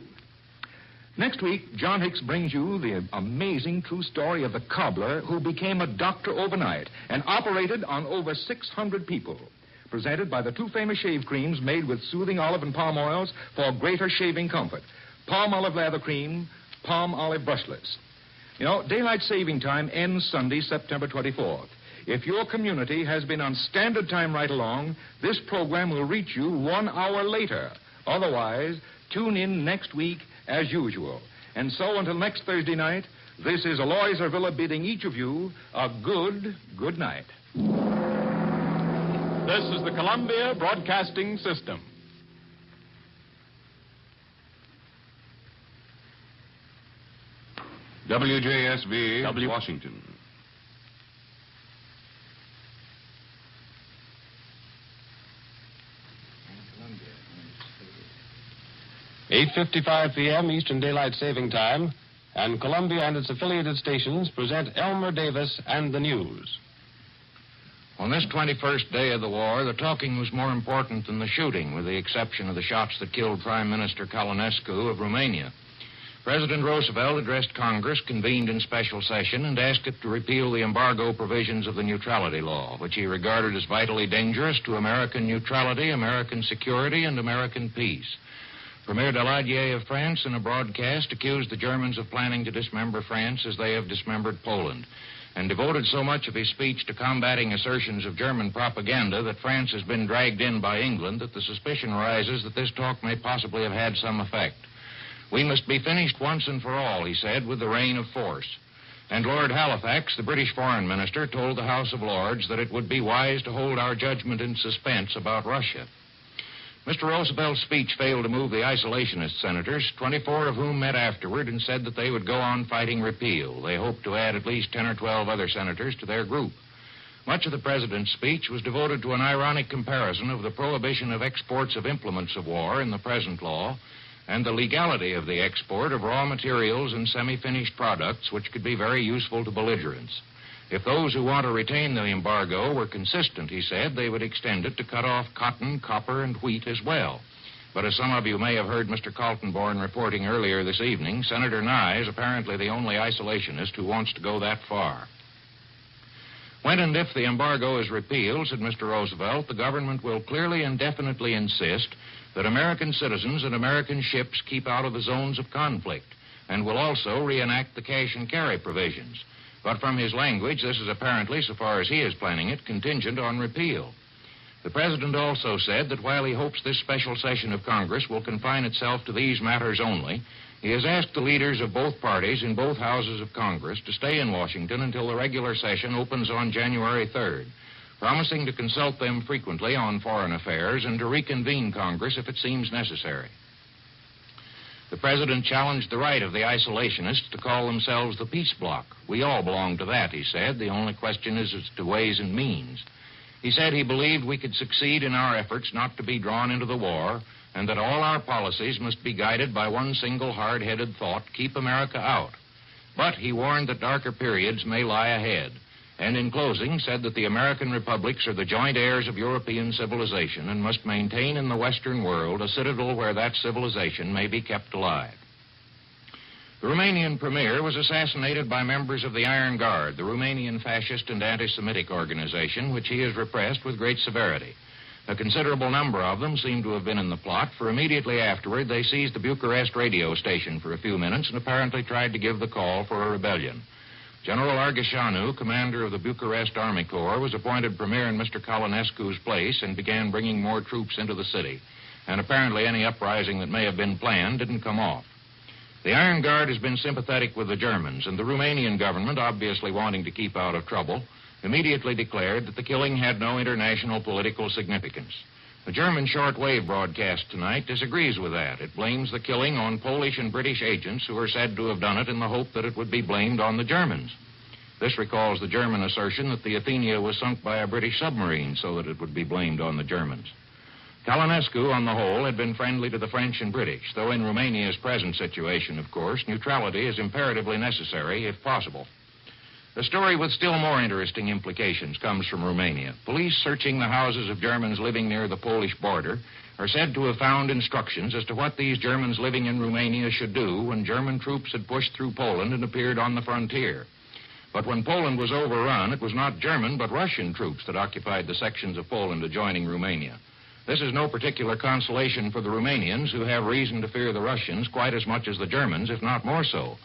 Next week, John Hicks brings you the amazing true story of the cobbler who became a doctor overnight and operated on over 600 people. Presented by the 2 famous shave creams made with soothing olive and palm oils for greater shaving comfort. Palm olive lather cream, palm olive brushless. You know, daylight saving time ends Sunday, September 24th. If your community has been on standard time right along, this program will reach you 1 hour later. Otherwise, tune in next week as usual. And so until next Thursday night, this is Aloy Zervilla bidding each of you a good night. This is the Columbia Broadcasting System. WJSV, Washington. (8:55 p.m. Eastern Daylight Saving Time), and Columbia and its affiliated stations present Elmer Davis and the news. On this 21st day of the war, the talking was more important than the shooting, with the exception of the shots that killed Prime Minister Călinescu of Romania. President Roosevelt addressed Congress, convened in special session, and asked it to repeal the embargo provisions of the neutrality law, which he regarded as vitally dangerous to American neutrality, American security, and American peace. Premier Daladier of France, in a broadcast, accused the Germans of planning to dismember France as they have dismembered Poland, and devoted so much of his speech to combating assertions of German propaganda that France has been dragged in by England that the suspicion arises that this talk may possibly have had some effect. We must be finished once and for all, he said, with the reign of force. And Lord Halifax, the British Foreign Minister, told the House of Lords that it would be wise to hold our judgment in suspense about Russia. Mr. Roosevelt's speech failed to move the isolationist senators, 24 of whom met afterward and said that they would go on fighting repeal. They hoped to add at least 10 or 12 other senators to their group. Much of the president's speech was devoted to an ironic comparison of the prohibition of exports of implements of war in the present law and the legality of the export of raw materials and semi-finished products which could be very useful to belligerents. If those who want to retain the embargo were consistent, he said, they would extend it to cut off cotton, copper, and wheat as well. But as some of you may have heard Mr. Kaltenborn reporting earlier this evening, Senator Nye is apparently the only isolationist who wants to go that far. When and if the embargo is repealed, said Mr. Roosevelt, the government will clearly and definitely insist that American citizens and American ships keep out of the zones of conflict, and will also reenact the cash and carry provisions. But from his language, this is apparently, so far as he is planning it, contingent on repeal. The president also said that while he hopes this special session of Congress will confine itself to these matters only, he has asked the leaders of both parties in both houses of Congress to stay in Washington until the regular session opens on January 3rd, promising to consult them frequently on foreign affairs and to reconvene Congress if it seems necessary. The president challenged the right of the isolationists to call themselves the peace bloc. We all belong to that, he said. The only question is as to ways and means. He said he believed we could succeed in our efforts not to be drawn into the war, and that all our policies must be guided by one single hard-headed thought, keep America out. But he warned that darker periods may lie ahead, and in closing said that the American republics are the joint heirs of European civilization and must maintain in the Western world a citadel where that civilization may be kept alive. The Romanian premier was assassinated by members of the Iron Guard, the Romanian fascist and anti-Semitic organization, which he has repressed with great severity. A considerable number of them seem to have been in the plot, for immediately afterward they seized the Bucharest radio station for a few minutes and apparently tried to give the call for a rebellion. General Argishanu, commander of the Bucharest Army Corps, was appointed premier in Mr. Colonescu's place and began bringing more troops into the city. And apparently any uprising that may have been planned didn't come off. The Iron Guard has been sympathetic with the Germans, and the Romanian government, obviously wanting to keep out of trouble, immediately declared that the killing had no international political significance. The German shortwave broadcast tonight disagrees with that. It blames the killing on Polish and British agents who are said to have done it in the hope that it would be blamed on the Germans. This recalls the German assertion that the Athenia was sunk by a British submarine so that it would be blamed on the Germans. Colonescu, on the whole, had been friendly to the French and British, though in Romania's present situation, of course, neutrality is imperatively necessary if possible. The story with still more interesting implications comes from Romania. Police searching the houses of Germans living near the Polish border are said to have found instructions as to what these Germans living in Romania should do when German troops had pushed through Poland and appeared on the frontier. But when Poland was overrun, it was not German but Russian troops that occupied the sections of Poland adjoining Romania. This is no particular consolation for the Romanians, who have reason to fear the Russians quite as much as the Germans, if not more so.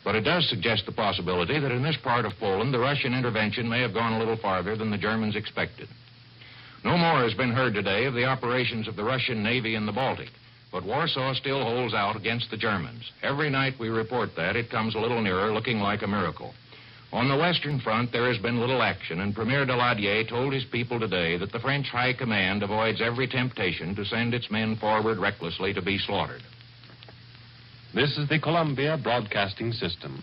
But it does suggest the possibility that in this part of Poland, the Russian intervention may have gone a little farther than the Germans expected. No more has been heard today of the operations of the Russian Navy in the Baltic, but Warsaw still holds out against the Germans. Every night we report that, it comes a little nearer, looking like a miracle. On the Western Front, there has been little action, and Premier Daladier told his people today that the French High Command avoids every temptation to send its men forward recklessly to be slaughtered. This is the Columbia Broadcasting System.